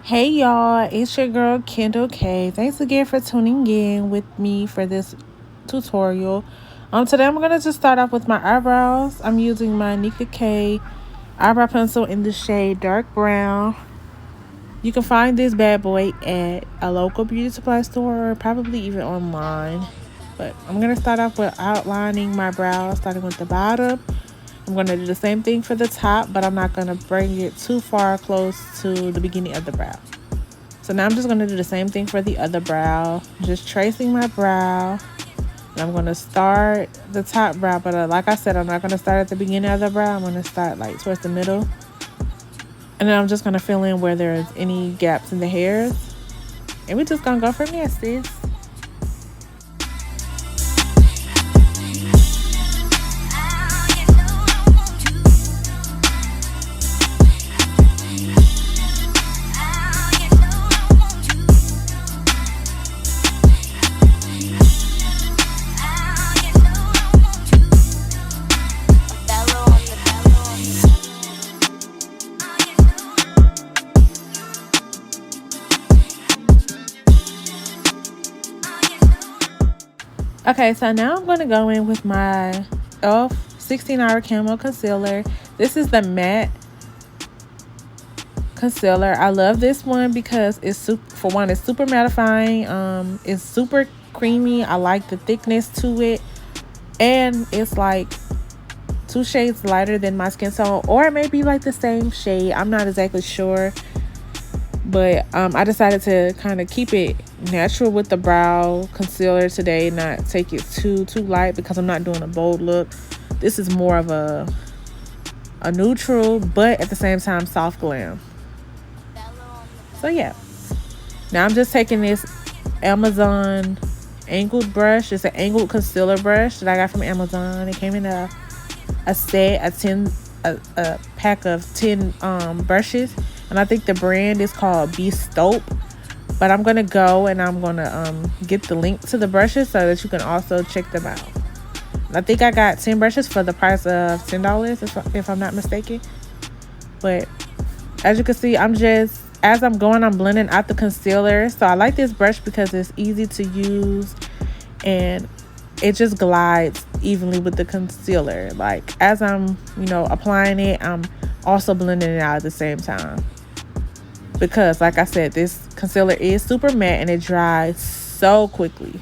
Hey y'all, it's your girl Kendall Kayy. Thanks again for tuning in with me for this tutorial. Today I'm gonna just start off with my eyebrows. I'm using my Nika K eyebrow pencil in the shade dark brown. You can find this bad boy at a local beauty supply store or probably even online. But I'm gonna start off with outlining my brows, starting with the bottom. I'm going to do the same thing for the top, but I'm not going to bring it too far close to the beginning of the brow. So now I'm just going to do the same thing for the other brow. Just tracing my brow. And I'm going to start the top brow, but like I said, I'm not going to start at the beginning of the brow. I'm going to start like towards the middle. And then I'm just going to fill in where there's any gaps in the hairs. And we're just going to go from there, sis. Okay, so now I'm going to go in with my e.l.f. 16-hour Camo concealer. This is the matte concealer. I love this one because it's super mattifying. It's super creamy. I like the thickness to it, and it's like 2 shades lighter than my skin tone, or it may be like the same shade. I'm not exactly sure, but I decided to kind of keep it natural with the brow concealer today, not take it too light because I'm not doing a bold look. This is more of a neutral, but at the same time soft glam. So yeah, now I'm just taking this Amazon angled brush. It's an angled concealer brush that I got from Amazon. It came in a pack of 10 brushes, and I think the brand is called Bestope. But I'm gonna go and I'm gonna get the link to the brushes so that you can also check them out. I think I got 10 brushes for the price of $10 if I'm not mistaken. But as you can see, as I'm going, I'm blending out the concealer. So I like this brush because it's easy to use and it just glides evenly with the concealer. Like as I'm applying it, I'm also blending it out at the same time, because like I said, this concealer is super matte and it dries so quickly.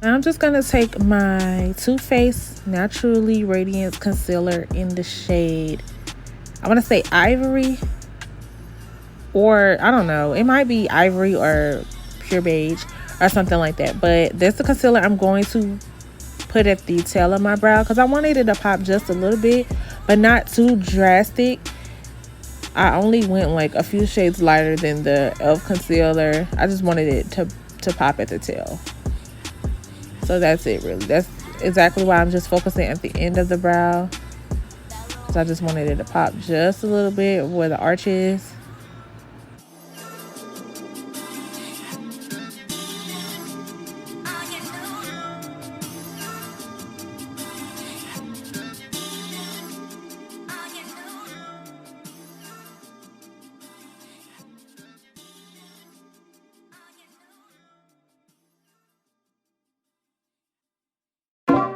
Now I'm just gonna take my Too Faced Naturally Radiance concealer in the shade, I want to say ivory, or I don't know, it might be ivory or pure beige or something like that. But that's the concealer I'm going to put at the tail of my brow because I wanted it to pop just a little bit, but not too drastic. I only went like a few shades lighter than the e.l.f. concealer. I just wanted it to pop at the tail. So that's it, really. That's exactly why I'm just focusing at the end of the brow. So I just wanted it to pop just a little bit where the arch is.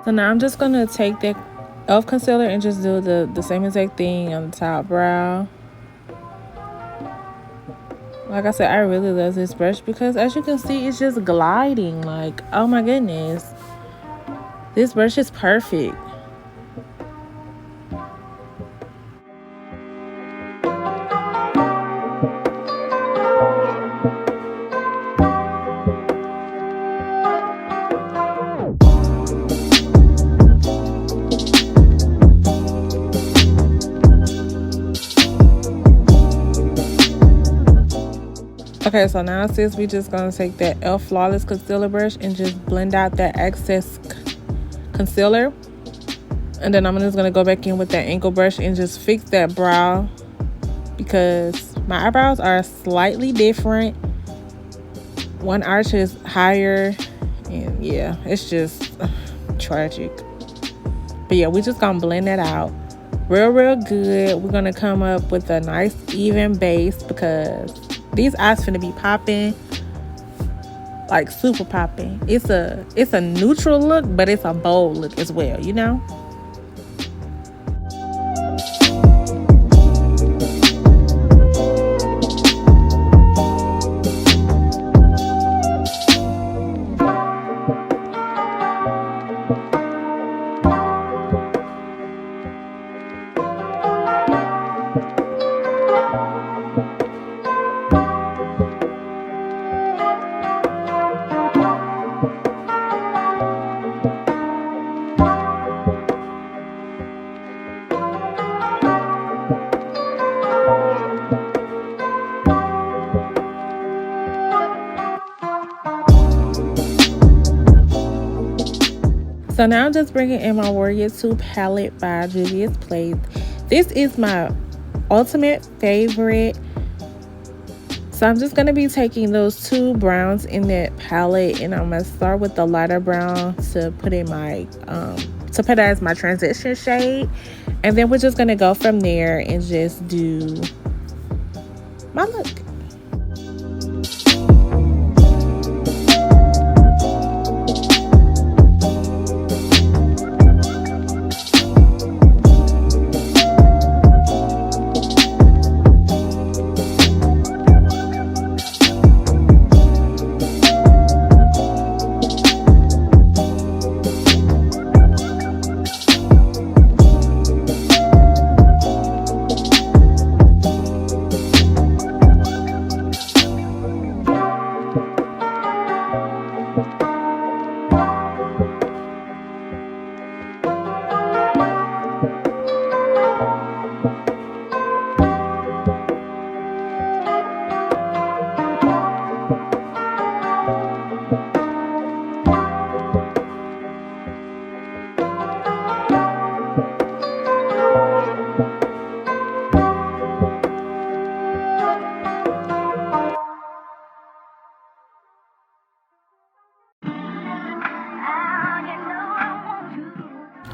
So now I'm just going to take that e.l.f. concealer and just do the same exact thing on the top brow. Like I said, I really love this brush because as you can see, it's just gliding. Like, oh my goodness. This brush is perfect. Okay, so now sis, we just gonna take that e.l.f. Flawless Concealer brush and just blend out that excess concealer. And then I'm just gonna go back in with that angle brush and just fix that brow, because my eyebrows are slightly different one arch is higher, and yeah, it's just tragic. But yeah, we just gonna blend that out real good. We're gonna come up with a nice even base because these eyes finna be popping, like super popping. It's a neutral look, but it's a bold look as well, you know. So now I'm just bringing in my Warrior 2 palette by Juvia's Place. This is my ultimate favorite. So I'm just going to be taking those two browns in that palette, and I'm going to start with the lighter brown to put in my to put as my transition shade, and then we're just going to go from there and just do my look.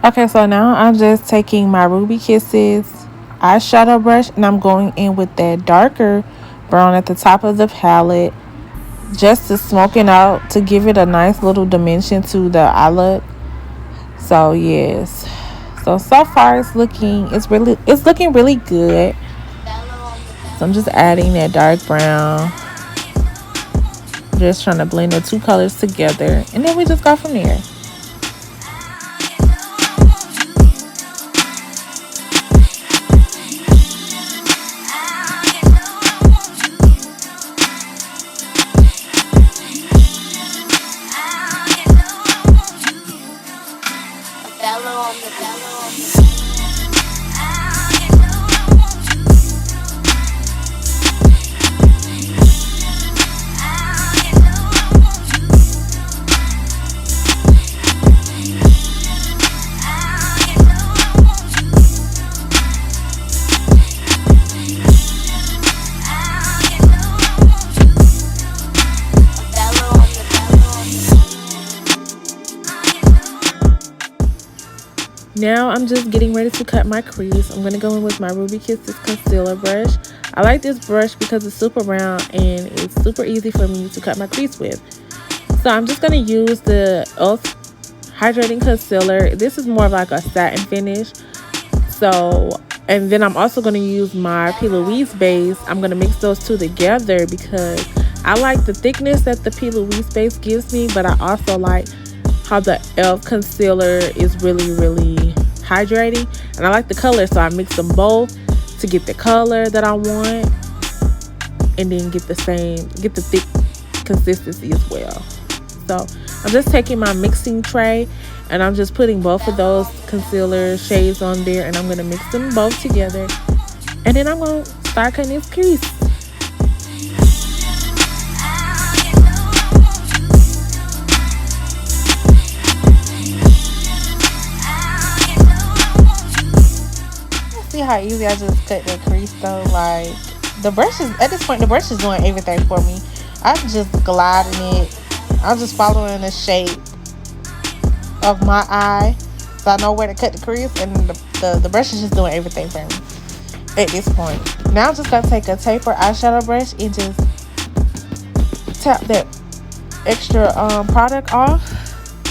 Okay, so now I'm just taking my Ruby Kisses eyeshadow brush, and I'm going in with that darker brown at the top of the palette just to smoke it out to give it a nice little dimension to the eye look. So yes, so far it's looking really good. So I'm just adding that dark brown, just trying to blend the two colors together, and then we just go from there. Now I'm just getting ready to cut my crease. I'm going to go in with my Ruby Kisses concealer brush. I like this brush because it's super round and it's super easy for me to cut my crease with. So I'm just going to use the e.l.f. Hydrating Concealer. This is more of like a satin finish. So, and then I'm also going to use my P. Louise base. I'm going to mix those two together because I like the thickness that the P. Louise base gives me, but I also like how the e.l.f. concealer is really hydrating, and I like the color, so I mix them both to get the color that I want and then get the thick consistency as well. So I'm just taking my mixing tray and I'm just putting both of those concealer shades on there, and I'm going to mix them both together, and then I'm going to start cutting this crease. See how easy I just cut that crease though? Like, the brush is, at this point, the brush is doing everything for me. I'm just gliding it. I'm just following the shape of my eye, so I know where to cut the crease, and the brush is just doing everything for me at this point. Now I'm just gonna take a taper eyeshadow brush and just tap that extra product off,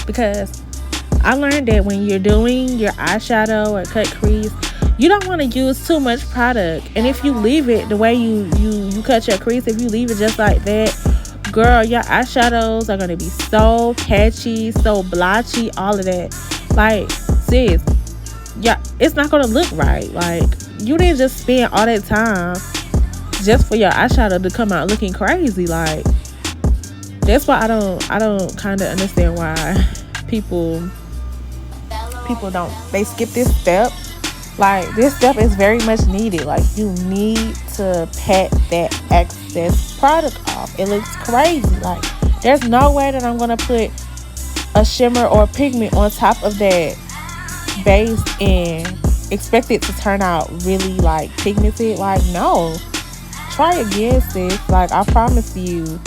because I learned that when you're doing your eyeshadow or cut crease, you don't want to use too much product. And if you leave it the way you cut your crease, if you leave it just like that, girl, your eyeshadows are going to be so patchy, so blotchy, all of that. Like, sis, yeah, it's not going to look right. Like, you didn't just spend all that time just for your eyeshadow to come out looking crazy. Like, that's why I don't kind of understand why people they skip this step. Like, this step is very much needed. Like, you need to pat that excess product off. It looks crazy. Like, there's no way that I'm gonna put a shimmer or pigment on top of that base and expect it to turn out really like pigmented. Like, no, try again, sis. Like, I promise you.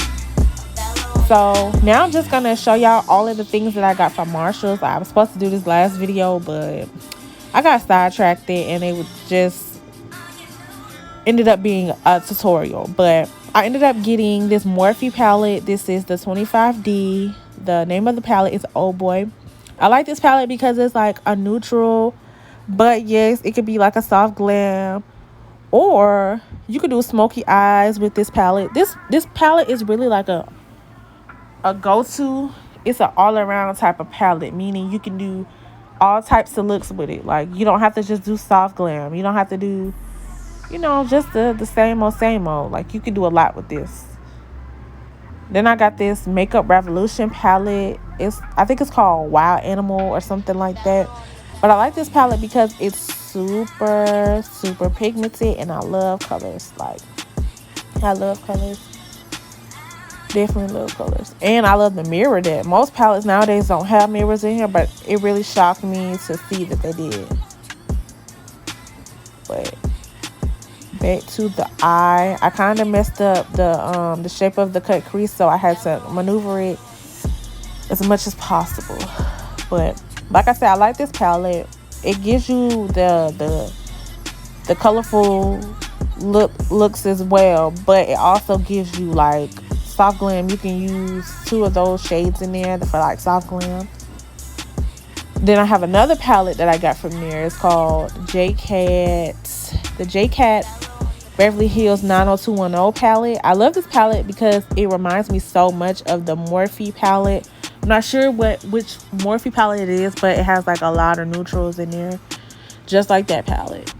So now I'm just gonna show y'all all of the things that I got from Marshalls. I was supposed to do this last video, but I got sidetracked and it just ended up being a tutorial. But I ended up getting this Morphe palette. This is the 25D. The name of the palette is Oh Boy. I like this palette because it's like a neutral, but yes, it could be like a soft glam, or you could do smoky eyes with this palette. This palette is really like a go-to. It's an all-around type of palette, meaning you can do all types of looks with it. Like, you don't have to just do soft glam. You don't have to do, just the same old. Like, you can do a lot with this. Then I got this Makeup Revolution palette. I think it's called Wild Animal or something like that. But I like this palette because it's super, super pigmented, and I love colors. Like, I love colors. Definitely love colors. And I love the mirror that most palettes nowadays don't have mirrors in here, but it really shocked me to see that they did. But back to the eye, I kind of messed up the shape of the cut crease, so I had to maneuver it as much as possible. But like I said, I like this palette. It gives you the colorful looks as well, but it also gives you like soft glam. You can use 2 of those shades in there for like soft glam. Then I have another palette that I got from there. It's called the J-Cat Beverly Hills 90210 palette. I love this palette because it reminds me so much of the Morphe palette. I'm not sure which Morphe palette it is, but it has like a lot of neutrals in there, just like that palette.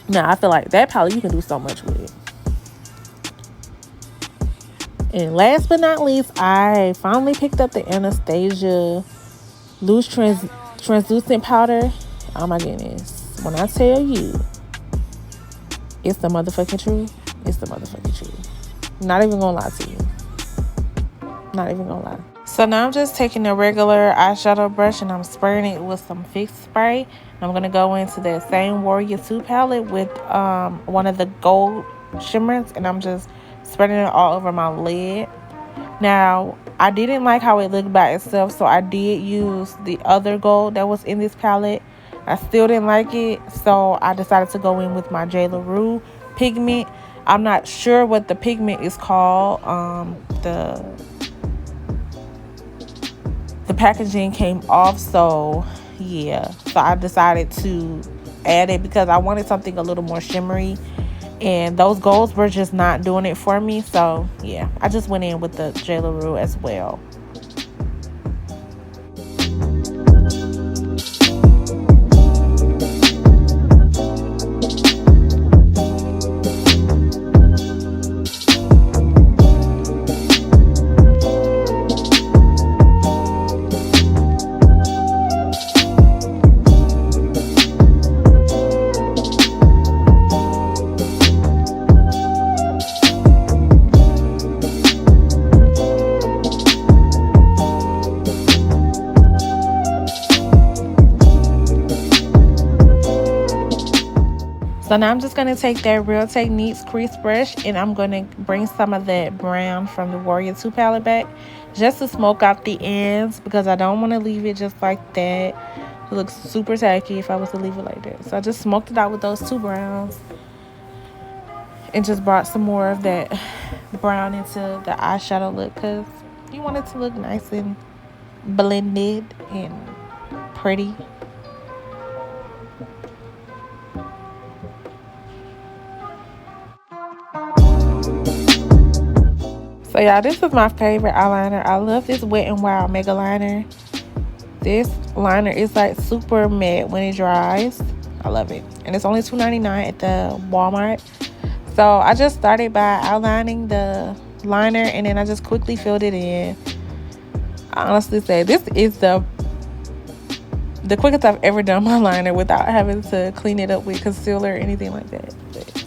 Now I feel like that palette, you can do so much with it. And last but not least, I finally picked up the Anastasia loose translucent powder. Oh my goodness, when I tell you, it's the motherfucking truth. It's the motherfucking truth. Not even gonna lie to you. Not even gonna lie. So now I'm just taking a regular eyeshadow brush and I'm spraying it with some Fix Spray. I'm gonna go into that same Warrior 2 palette with one of the gold shimmers, and I'm just spreading it all over my lid. Now, I didn't like how it looked by itself, so I did use the other gold that was in this palette. I still didn't like it, so I decided to go in with my J. LaRue pigment. I'm not sure what the pigment is called. The packaging came off, so yeah. So I decided to add it because I wanted something a little more shimmery, and those golds were just not doing it for me. So yeah, I just went in with the J. LaRue as well. So now I'm just going to take that Real Techniques crease brush and I'm going to bring some of that brown from the Warrior 2 palette back just to smoke out the ends, because I don't want to leave it just like that. It looks super tacky if I was to leave it like that. So I just smoked it out with those 2 browns and just brought some more of that brown into the eyeshadow look, because you want it to look nice and blended and pretty. So y'all, this is my favorite eyeliner. I love this Wet n Wild Mega Liner. This liner is like super matte when it dries. I love it. And it's only $2.99 at the Walmart. So I just started by outlining the liner and then I just quickly filled it in. I honestly say this is the quickest I've ever done my liner without having to clean it up with concealer or anything like that. But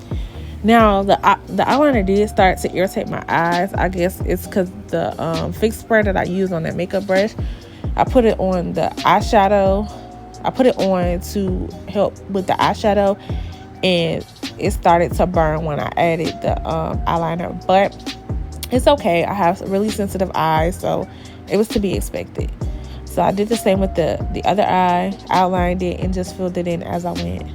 now the eyeliner did start to irritate my eyes. I guess it's because the fix spray that I use on that makeup brush, I put it on the eyeshadow. I put it on to help with the eyeshadow, and it started to burn when I added the eyeliner. But it's okay. I have really sensitive eyes, so it was to be expected. So I did the same with the other eye, outlined it, and just filled it in as I went.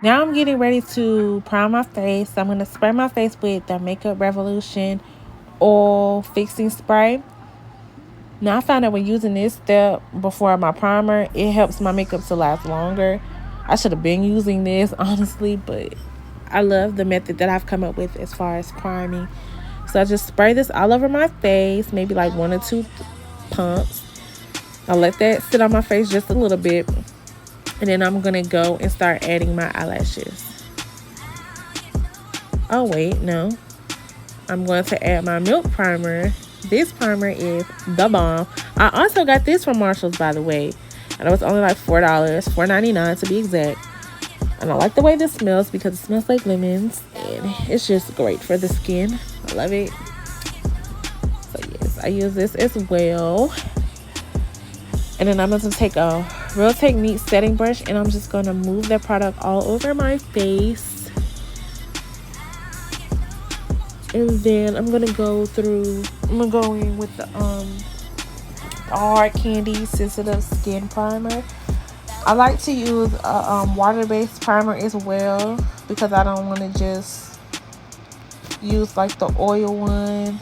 Now I'm getting ready to prime my face. I'm going to spray my face with the Makeup Revolution Oil Fixing Spray. Now I found that when using this step before my primer, it helps my makeup to last longer. I should have been using this, honestly, but I love the method that I've come up with as far as priming. So I just spray this all over my face, maybe like 1 or 2 pumps. I'll let that sit on my face just a little bit. And then I'm going to go and start adding my eyelashes. Oh, wait, no. I'm going to add my Milk Primer. This primer is the bomb. I also got this from Marshall's, by the way. And it was only like $4, $4.99 to be exact. And I like the way this smells because it smells like lemons. And it's just great for the skin. I love it. So, yes, I use this as well. And then I'm going to take a Real Techniques setting brush and I'm just going to move that product all over my face. And then I'm going to go in with the Hard Candy Sensitive Skin Primer. I like to use a water-based primer as well because I don't want to just use like the oil one.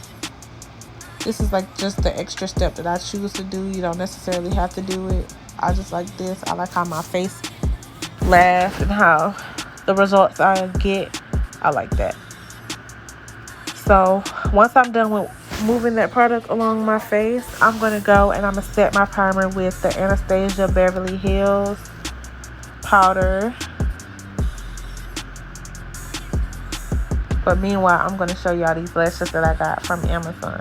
This is like just the extra step that I choose to do. You don't necessarily have to do it. I just like this. I like how my face lasts and how the results I get. I like that. So once I'm done with moving that product along my face, I'm going to go and I'm going to set my primer with the Anastasia Beverly Hills powder. But meanwhile, I'm going to show y'all these lashes that I got from Amazon.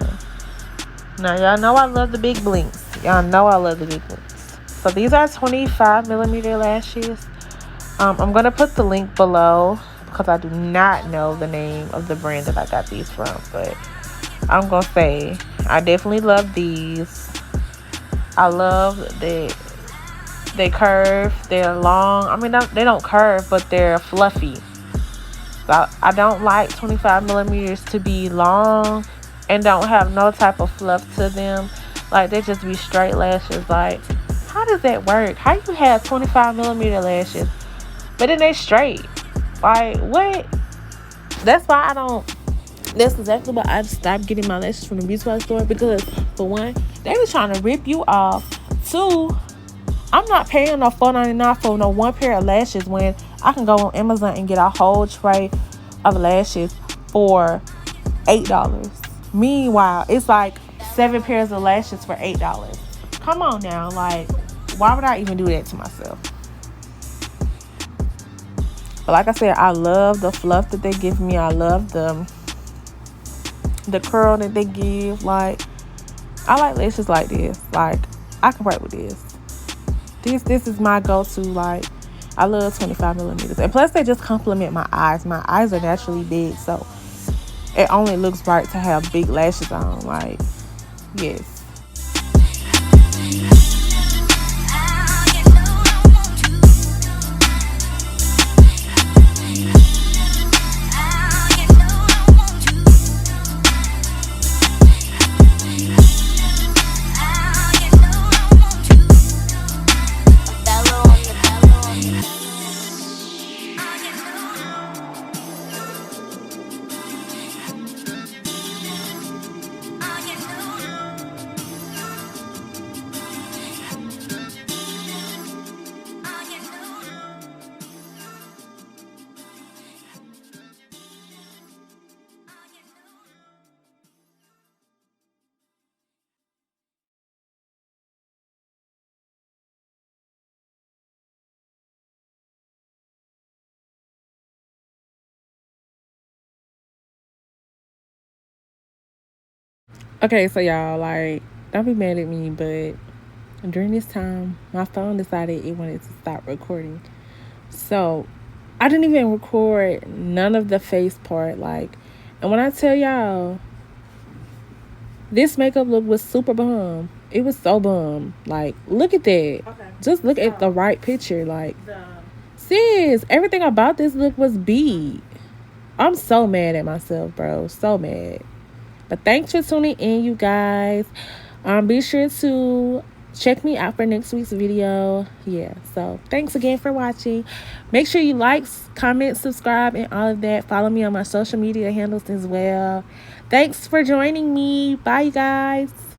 Now, y'all know I love the big blinks. Y'all know I love the big blinks. So these are 25mm lashes. I'm going to put the link below because I do not know the name of the brand that I got these from. But I'm going to say I definitely love these. I love that they curve. They're long. I mean, they don't curve, but they're fluffy. So I don't like 25mm to be long and don't have no type of fluff to them. Like, they just be straight lashes. Like, how does that work? How you have 25mm lashes but then they straight? Like, what? That's why I don't. That's exactly why I stopped getting my lashes from the beauty supply store, because for one, they be trying to rip you off. Two, I'm not paying no $4.99 for no one pair of lashes when I can go on Amazon and get a whole tray of lashes for $8. Meanwhile, it's like 7 pairs of lashes for $8. Come on now, like, why would I even do that to myself? But like I said, I love the fluff that they give me. I love the curl that they give. Like, I like lashes like this. Like, I can work with this. This is my go-to. Like, I love 25 millimeters. And plus, they just complement my eyes. My eyes are naturally big, so it only looks right to have big lashes on. Like, yes. Okay, so y'all, like, don't be mad at me, but during this time, my phone decided it wanted to stop recording. So I didn't even record none of the face part. Like, and when I tell y'all, this makeup look was super bum. It was so bum. Like, look at that. Okay. Just look at the right picture. Like, sis, everything about this look was beat. I'm so mad at myself, bro. So mad. But thanks for tuning in, you guys. Be sure to check me out for next week's video. Yeah, so thanks again for watching. Make sure you like, comment, subscribe, and all of that. Follow me on my social media handles as well. Thanks for joining me. Bye, you guys.